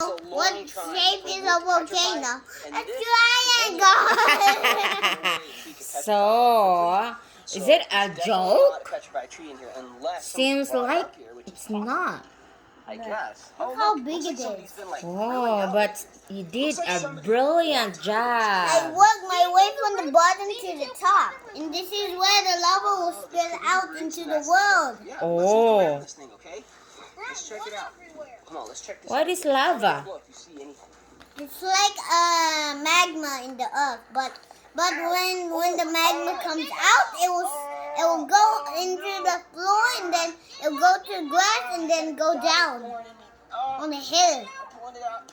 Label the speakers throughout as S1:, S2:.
S1: What shape is a volcano? A triangle!
S2: So, is it a joke? Seems like it's not.
S3: I guess.
S1: Look how big it is.
S2: Oh, but you did a brilliant
S1: I
S2: job.
S1: worked my way from the bottom to the top. And this is where the lava will spill out into the world.
S2: Oh,
S3: Let's check it out. Come on, let's check this
S2: what
S3: out.
S2: is lava?
S3: Look, you see anything?
S1: It's like magma in the earth, but when the magma comes out, it will go into the floor and then it will go to grass and then go down on a hill.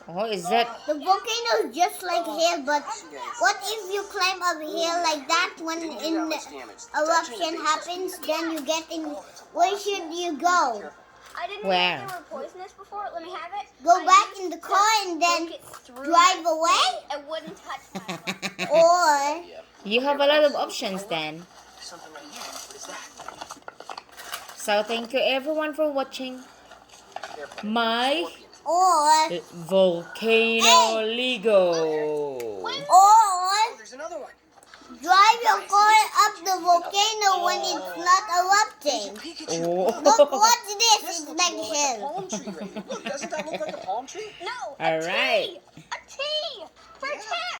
S2: Oh, is that?
S1: The volcano is just like hill, but what if you climb up a hill like that when in the eruption happens? Then you get in. Where should you go?
S4: I didn't know
S2: Where?
S4: they were poisonous before. Let me have it.
S1: Go back in the car and then drive away,
S4: It wouldn't touch my
S1: or
S2: You have a lot of options then.
S3: Something right here. What is that?
S2: So thank you everyone for watching my Volcano Lego.
S3: There's another one.
S1: drive your car up the volcano when it's not erupting.
S2: Oh.
S1: Look, what's this? It's like
S3: A
S1: hill.
S3: palm tree right here. Look, doesn't that look like a palm tree?
S4: No.
S2: All right.
S4: A T. For a cat.